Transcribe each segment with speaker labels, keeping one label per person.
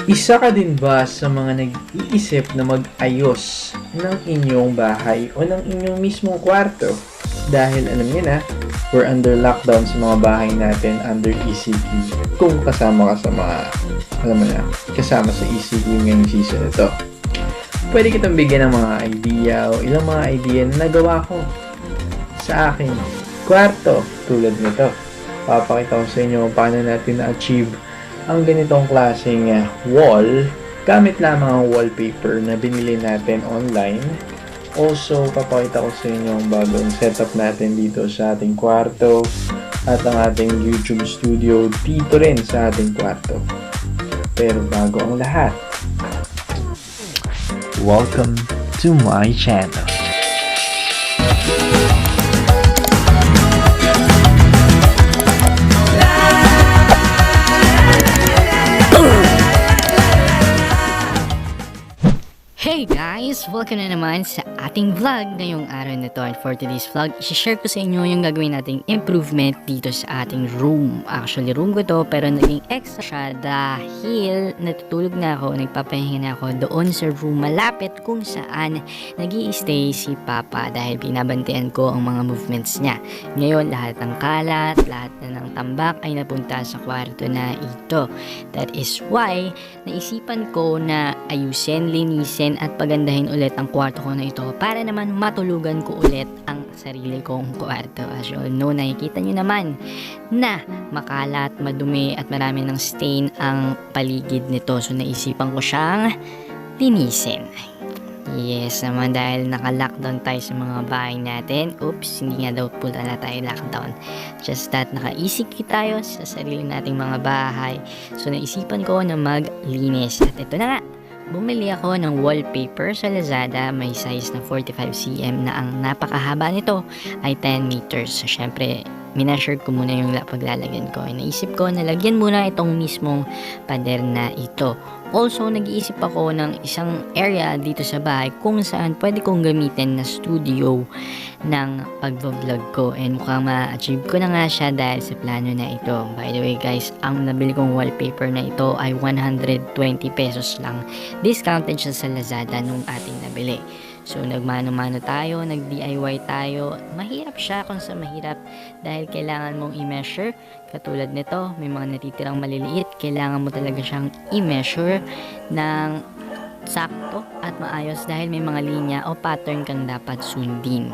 Speaker 1: Isa ka din ba sa mga nag-iisip na mag-ayos ng inyong bahay o ng inyong mismong kwarto? Dahil alam niyo na, we're under lockdown sa mga bahay natin under ECQ. Kung kasama ka sa mga, alam mo na, kasama sa ECQ ngayong season ito. Pwede kitang bigyan ng mga idea o ilang mga idea na nagawa ko sa aking kwarto tulad nito. Papakita ko sa inyo kung paano natin na-achieve ang ganitong klaseng wall gamit lamang ang wallpaper na binili natin online. Also, papakita ko sa inyo ang bagong setup natin dito sa ating kwarto at ang ating YouTube studio dito rin sa ating kwarto. Pero bago ang lahat, welcome to my channel.
Speaker 2: Hey guys! Welcome na naman sa ating vlog ngayong araw na to. And for today's vlog, i-share ko sa inyo yung gagawin nating improvement dito sa ating room. Actually, room ko to pero naging extra siya dahil natutulog na ako, nagpapahinga na ako doon sa room malapit kung saan nag-i-stay si Papa dahil binabantayan ko ang mga movements niya. Ngayon, lahat ng kalat, lahat na ng tambak ay napunta sa kwarto na ito. That is why naisipan ko na ayusin, linisin at pagandahin ulit ang kwarto ko na ito para naman matulugan ko ulit ang sarili kong kwarto. As you all know, nakikita nyo naman na makalat, madumi at marami ng stain ang paligid nito. So naisipan ko siyang linisin. Yes naman, dahil naka-lockdown tayo sa mga bahay natin. Oops, hindi nga daw pala tayo lockdown. Just that naka-ECQ tayo sa sarili nating mga bahay. So naisipan ko na maglinis. At ito na nga, bumili ako ng wallpaper sa Lazada. May size na 45cm na ang napakahaba nito ay 10 meters. So, syempre, minasure ko muna yung paglalagyan ko. Naisip ko na lagyan muna itong mismong pader na ito. Also, nag-iisip ako ng isang area dito sa bahay kung saan pwede kong gamitin na studio ng pag-vlog ko. And mukhang ma-achieve ko na nga siya dahil sa plano na ito. By the way guys, ang nabili kong wallpaper na ito ay 120 pesos lang. Discounted siya sa Lazada nung ating nabili. So, nagmano-mano tayo, nag-DIY tayo. Mahirap siya kung sa mahirap dahil kailangan mong i-measure. Katulad nito, may mga natitirang maliliit. Kailangan mo talaga siyang i-measure ng sakto at maayos dahil may mga linya o pattern kang dapat sundin.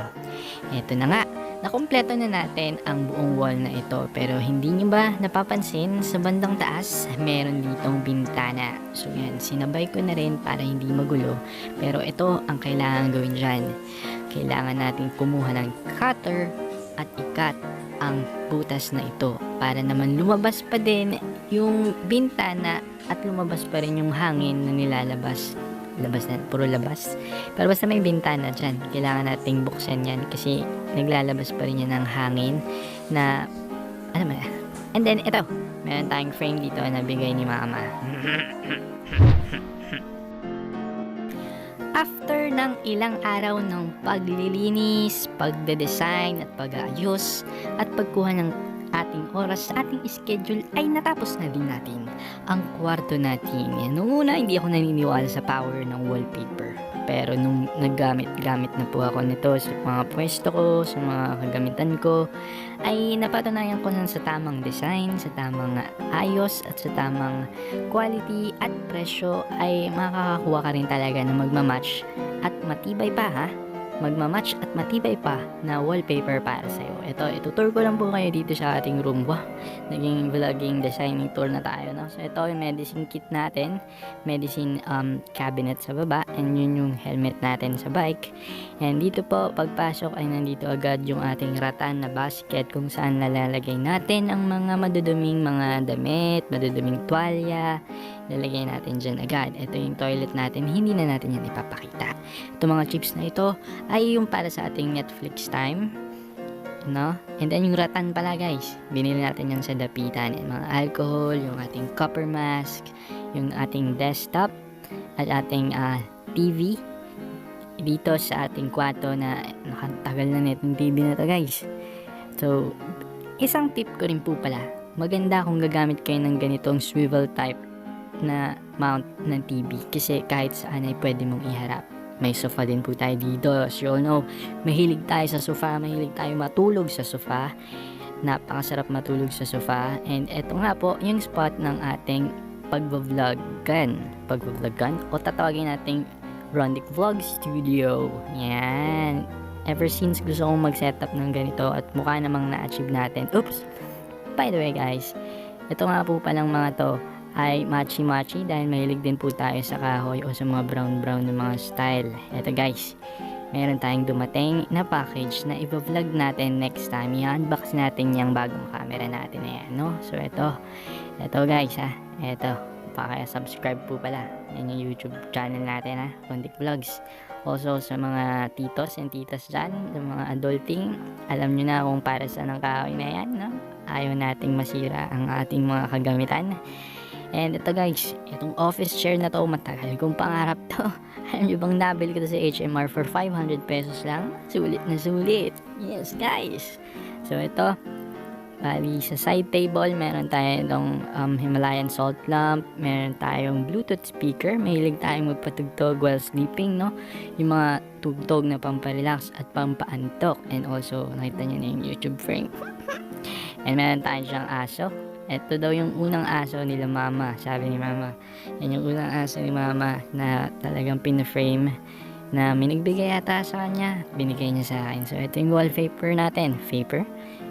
Speaker 2: Ito na nga. Nakumpleto na natin ang buong wall na ito, pero hindi nyo ba napapansin sa bandang taas meron ditong bintana. So yan, sinabay ko na rin para hindi magulo, pero ito ang kailangan gawin dyan. Kailangan natin kumuha ng cutter at ikat ang butas na ito para naman lumabas pa din yung bintana at lumabas pa rin yung hangin na nilalabas. Labas na, puro labas. Pero basta may bintana dyan, kailangan nating buksan yan kasi naglalabas pa rin yan ng hangin na, ano ba? And then, ito, meron tayong frame dito na bigay ni Mama. After ng ilang araw ng paglilinis, pagde-design at pag-aayos at pagkuha ng ating oras sa ating schedule ay natapos na din natin ang kwarto natin. Noong una hindi ako naniniwala sa power ng wallpaper, pero nung naggamit na po ako nito sa mga pwesto ko, sa mga kagamitan ko, ay napatunayan ko na sa tamang design, sa tamang ayos at sa tamang quality at presyo ay makakakuha ka rin talaga na magmamatch at matibay pa magmamatch at matibay pa na wallpaper para sa'yo. Ito, itutur ko lang po kayo dito sa ating room. Wow, naging vlogging designing tour na tayo, no? So, ito yung medicine kit natin, medicine cabinet sa baba, and yun yung helmet natin sa bike. And dito po, pagpasok ay nandito agad yung ating rattan na basket kung saan nalalagay natin ang mga maduduming mga damit, maduduming tuwalya, lalagay natin dyan agad. Ito yung toilet natin, hindi na natin yan ipapakita. Itong mga chips na ito ay yung para sa ating Netflix time, no? And then yung rattan pala guys, binili natin yan sa dapitan. Yung mga alcohol, yung ating copper mask, yung ating desktop at ating TV dito sa ating kwarto na nakatagal na netong TV na to guys. So, isang tip ko rin po pala, maganda kung gagamit kayo ng ganitong swivel type na mount ng TV kasi kahit saan ay pwede mong iharap. May sofa din po tayo dito. As you all know, mahilig tayo sa sofa, mahilig tayo matulog sa sofa. Napakasarap matulog sa sofa. And eto nga po, yung spot ng ating pagvloggan o tatawagin nating Rondick Vlog Studio. Yan. Ever since gusto kong mag-setup ng ganito at mukha namang na-achieve natin. Oops! By the way guys, ito nga po palang mga to ay matchy-matchy dahil mahilig din po tayo sa kahoy o sa mga brown-brown na mga style. Ito guys, meron tayong dumating na package na i-vlog natin next time. I-unbox natin yung bagong camera natin na yan, no? So ito guys ha, ito, subscribe po pala. Yan yung YouTube channel natin ha, Rondick Vlogs. Also sa mga titos and titas dyan, sa mga adulting, alam nyo na kung para saan ang kahoy na yan, no? Ayaw nating masira ang ating mga kagamitan. And ito guys, itong office chair na to, matagal kong pangarap to. Alam nyo bang nabili ko to sa HMR for 500 pesos lang? Sulit na sulit. Yes guys. So ito, bali sa side table, meron tayo itong Himalayan salt lamp, meron tayong Bluetooth speaker, mahilig tayong magpatugtog while sleeping, no? Yung mga tugtog na pamparelax at pampaantok. And also, nakita nyo na yung YouTube frame. And meron tayong siyang aso. Ito daw yung unang aso nila mama, sabi ni mama. Yan yung unang aso ni mama na talagang pina-frame na may nagbigay yata sa kanya. Binigay niya sa akin. So ito yung wallpaper natin. Paper.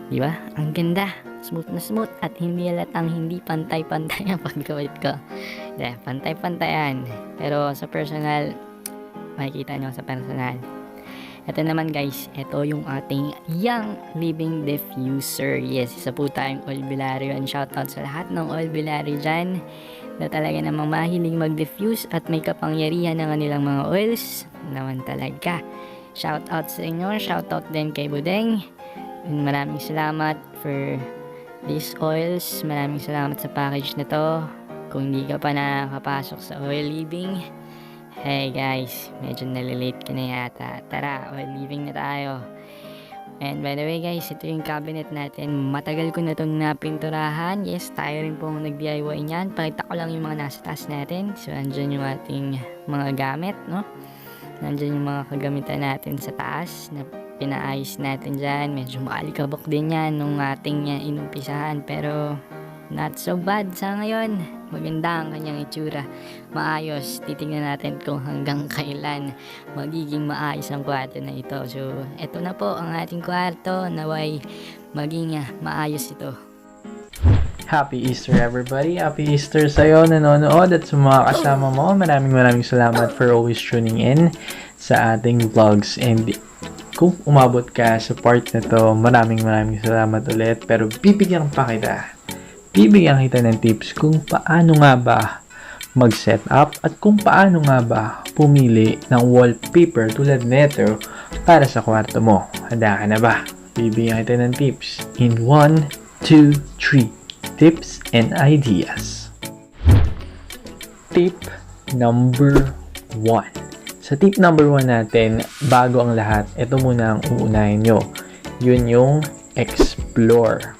Speaker 2: Diba? Ang ganda. Smooth na smooth at hindi halatang hindi pantay-pantay ang pagkawit ko. Yeah, pantay-pantay yan. Pero sa personal, makikita nyo sa personal. Ito naman guys, ito yung ating Young Living Diffuser. Yes, isa po tayong oilbilaryo and shoutout sa lahat ng oilbilaryo dyan na talaga namang mahiling mag-diffuse at may kapangyarihan ng kanilang mga oils naman talaga. Shoutout sa inyo, shoutout din kay Budeng. Maraming salamat for these oils. Maraming salamat sa package na to. Kung hindi ka pa nakakapasok sa oil living, hey guys, medyo nalilate ka na yata. Tara, oil living na tayo. And by the way guys, ito yung cabinet natin. Matagal ko na itong napinturahan. Yes, tayo rin pong nag-DIY niyan. Pakita ko lang yung mga nasa taas natin. So, andyan yung ating mga gamit, no? Nandyan yung mga kagamitan natin sa taas na pinaayos natin dyan. Medyo maalikabok din yan nung ating inumpisahan. Pero not so bad sa ngayon. Maganda ang kanyang itsura. Maayos. Titignan natin kung hanggang kailan magiging maayos ang kwarto na ito. So, eto na po ang ating kwarto. Naway maging maayos ito.
Speaker 1: Happy Easter everybody! Happy Easter sa'yo nanonood at sa mga kasama mo. Maraming salamat for always tuning in sa ating vlogs. And kung umabot ka sa part na to, maraming salamat ulit. Pero bibigyan kita ng tips kung paano nga ba mag-setup at kung paano nga ba pumili ng wallpaper tulad nito para sa kwarto mo. Handa ka na ba? Bibigyan kita ng tips in 1, 2, 3 tips and ideas. Tip number 1. Sa tip number 1 natin, bago ang lahat, ito muna ang uunahin nyo. Yun yung explore.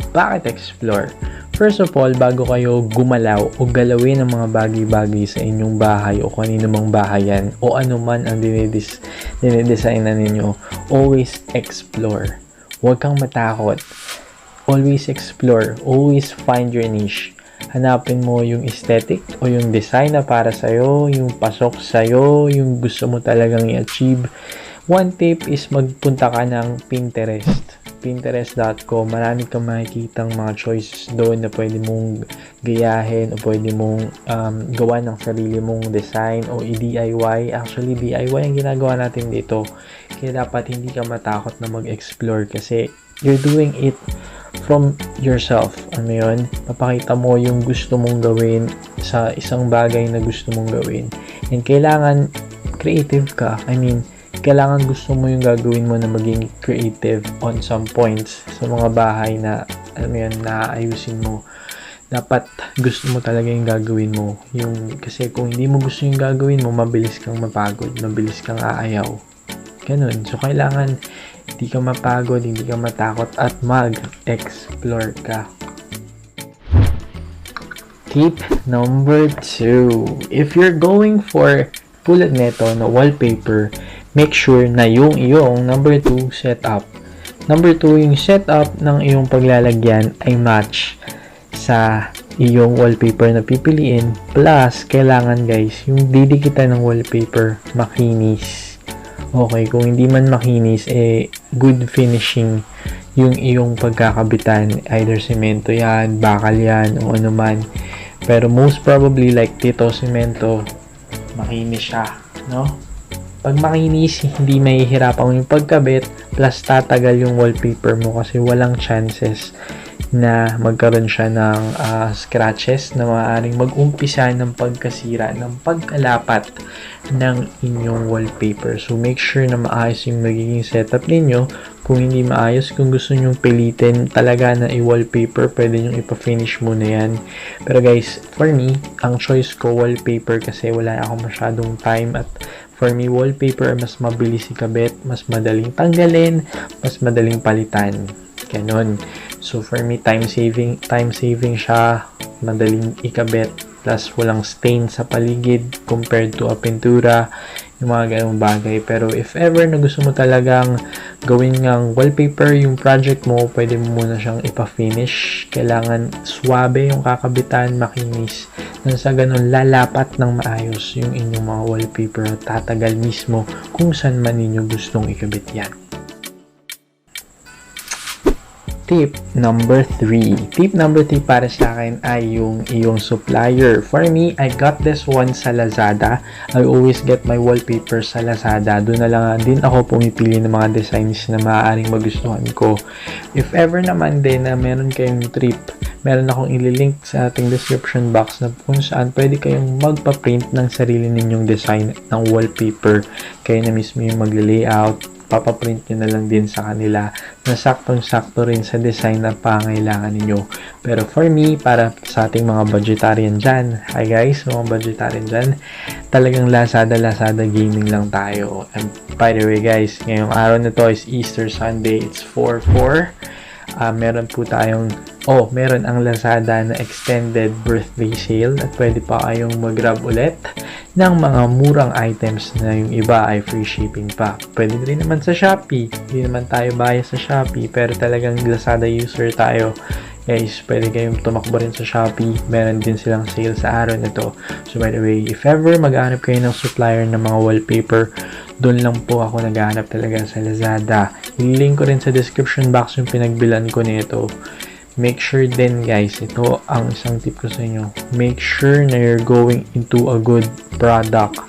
Speaker 1: Bakit explore? First of all, bago kayo gumalaw o galawin ang mga bagay-bagay sa inyong bahay o kanino mang bahayan o ano man ang dinidesign na ninyo, always explore. Huwag kang matakot. Always explore. Always find your niche. Hanapin mo yung aesthetic o yung design na para sa'yo, yung pasok sa'yo, yung gusto mo talagang i-achieve. One tip is magpunta ka ng Pinterest. Pinterest.com, marami kang makikitang mga choices doon na pwede mong gayahin o pwede mong gawa ng sarili mong design o i-DIY. Actually, DIY ang ginagawa natin dito. Kaya dapat hindi ka matakot na mag-explore kasi you're doing it from yourself. Ano yun? Papakita mo yung gusto mong gawin sa isang bagay na gusto mong gawin. And kailangan creative ka. Kailangan gusto mo yung gagawin mo na maging creative on some points sa mga bahay na naayusin mo. Dapat gusto mo talaga yung gagawin mo. Kasi kung hindi mo gusto yung gagawin mo, mabilis kang mapagod, mabilis kang aayaw. Ganun. So, kailangan hindi ka mapagod, hindi ka matakot at mag-explore ka. Tip number 2. If you're going for tulad neto na wallpaper, make sure na yung iyong number 2 setup. Number 2, yung setup ng iyong paglalagyan ay match sa iyong wallpaper na pipiliin. Plus, kailangan guys, yung didikitan ng wallpaper makinis. Okay, kung hindi man makinis, good finishing yung iyong pagkakabitan. Either semento yan, bakal yan, o ano man. Pero most probably, like dito, semento, makinis siya, no? Pag makinis, hindi mahihirapan yung pagkabit, plus tatagal yung wallpaper mo kasi walang chances na magkaroon siya ng scratches na maaaring mag-umpisa ng pagkasira, ng pagkalapat ng inyong wallpaper. So, make sure na maayos yung magiging setup ninyo. Kung hindi maayos, kung gusto nyong pilitin talaga na i-wallpaper, pwede nyong ipa-finish muna yan. Pero guys, for me, ang choice ko wallpaper kasi wala akong masyadong time at for me, wallpaper mas mabilis ikabit, mas madaling tanggalin, mas madaling palitan. Ganon. So, for me, time saving siya, madaling ikabit, plus walang stain sa paligid compared to a pintura, yung mga ganong bagay. Pero if ever na gusto mo talagang gawin ngang wallpaper yung project mo, pwede mo muna siyang ipa-finish. Kailangan swabe yung kakabitan, makinis. Nang sa ganun, lalapat ng maayos yung inyong mga wallpaper at tatagal mismo kung saan man ninyo gustong ikabit yan. Tip number 3. Tip number 3 para sa akin ay yung iyong supplier. For me, I got this one sa Lazada. I always get my wallpaper sa Lazada. Doon na lang din ako pumipili ng mga designs na maaaring magustuhan ko. If ever naman din na meron kayong trip, meron akong ililink sa ating description box na kung saan pwede kayong magpa-print ng sarili ninyong design ng wallpaper. Kayo na mismo yung magla-layout, papaprint nyo na lang din sa kanila na saktong-sakto rin sa design na pangailangan ninyo. Pero for me, para sa ating mga budgetarian dyan, hi guys, mga budgetarian dyan, talagang Lazada gaming lang tayo. And by the way guys, ngayong araw na to is Easter Sunday, it's 4/4. Meron po tayong meron ang Lazada na extended birthday sale at pwede pa kayong mag-grab ulit ng mga murang items na yung iba ay free shipping pa. Pwede rin naman sa Shopee. Hindi naman tayo bias sa Shopee pero talagang Lazada user tayo. Guys, pwede kayong tumakbo rin sa Shopee. Meron din silang sale sa araw na to. So by the way, if ever mag-aanap kayo ng supplier ng mga wallpaper, doon lang po ako nag-aanap talaga sa Lazada. I-link ko rin sa description box yung pinagbilan ko nito. Make sure din guys, ito ang isang tip ko sa inyo. Make sure na you're going into a good product.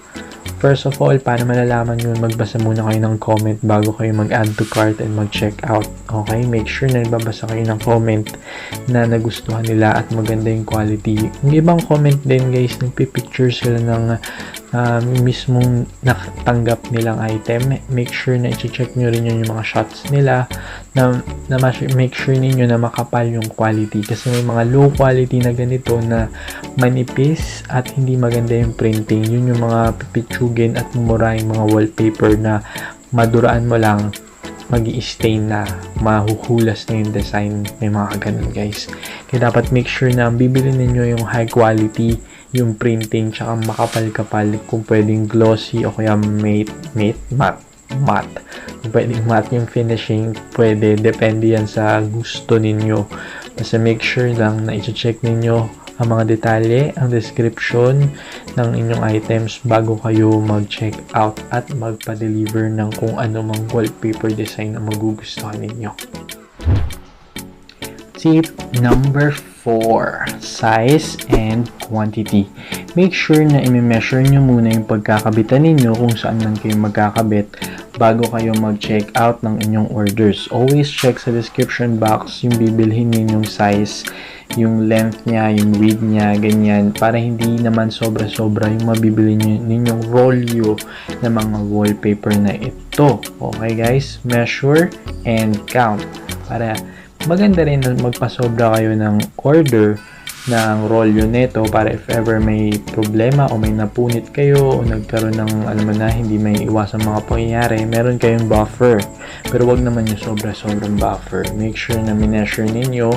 Speaker 1: First of all, paano malalaman yun? Magbasa muna kayo ng comment bago kayo mag-add to cart and mag-check out. Okay? Make sure na nagbabasa kayo ng comment na nagustuhan nila at maganda yung quality. Yung ibang comment din guys, nagpipicture sila ng mismong nakatanggap nilang item. Make sure na i-check nyo rin yung mga shots nila na make sure ninyo na makapal yung quality kasi may mga low quality na ganito na manipis at hindi maganda yung printing. Yun yung mga pipitsugin at mumura yung mga wallpaper na maduraan mo lang mag-i-stain na, mahuhulas na yung design. May mga ganun guys. Kaya dapat make sure na ang bibili ninyo yung high quality, yung printing, tsaka makapal-kapal. Kung pwedeng glossy o kaya matte. Kung pwedeng matte yung finishing, pwede. Depende yan sa gusto ninyo. Basta make sure lang na i-check ninyo ang mga detalye, ang description ng inyong items bago kayo mag-check out at magpa-deliver ng kung ano mang wallpaper design na magugustuhan ninyo. Tip number 4, size and quantity. Make sure na i-measure nyo muna yung pagkakabitan ninyo kung saan man kayo magkakabit bago kayo mag-check out ng inyong orders. Always check sa description box yung bibilhin ninyong size, yung length niya, yung width niya, ganyan, para hindi naman sobra-sobra yung mabibili ninyong rolyo ng mga wallpaper na ito. Okay guys, measure and count para maganda rin na magpasobra kayo ng order ng rolyo nito para if ever may problema o may napunit kayo o nagkaroon ng alam mo na hindi may iwasan mga pangyayari, meron kayong buffer. Pero wag naman yung sobra-sobrang buffer. Make sure na mineasure ninyo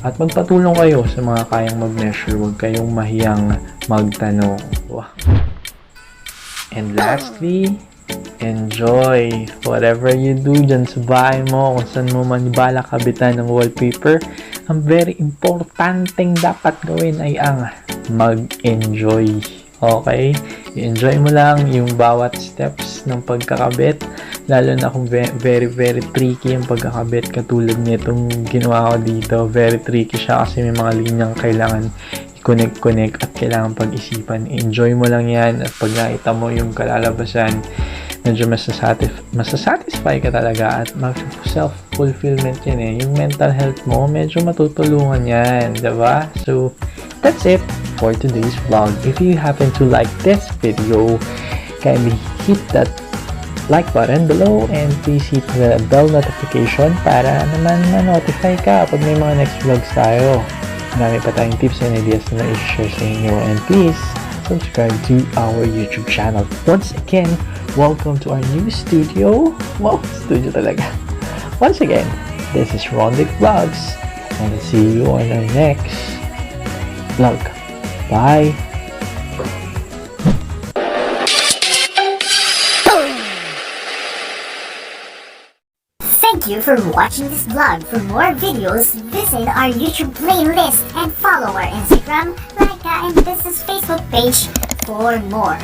Speaker 1: at magpatulong kayo sa mga kayang mag-measure. Wag kayong mahiyang magtanong. Wow. And lastly, enjoy whatever you do dyan sa bahay mo, kung saan mo man balak kabitan ng wallpaper. Ang very importanteng dapat gawin ay ang mag-enjoy. Okay? I-enjoy mo lang yung bawat steps ng pagkakabit, lalo na kung very tricky yung pagkakabit katulad nitong ginawa ko dito. Very tricky siya kasi may mga linyang kailangan i-connect at kailangan pag-isipan. Enjoy mo lang yan at pag nakita mo yung kalalabasan, medyo masasatisfy ka talaga at self-fulfillment yan eh. Yung mental health mo, medyo matutulungan yan, diba? So, that's it for today's vlog. If you happen to like this video, kindly hit that like button below and please hit the bell notification para naman ma-notify ka pag may mga next vlogs tayo. Marami pa tayong tips and ideas na i-share sa inyo, and please subscribe to our YouTube channel. Once again, welcome to our new studio. Wow, studio talaga. Once again, this is Rondick Vlogs, and I'll see you on our next vlog. Bye!
Speaker 3: Thank you for watching this vlog. For more videos, visit our YouTube playlist and follow our Instagram, and business Facebook page for more.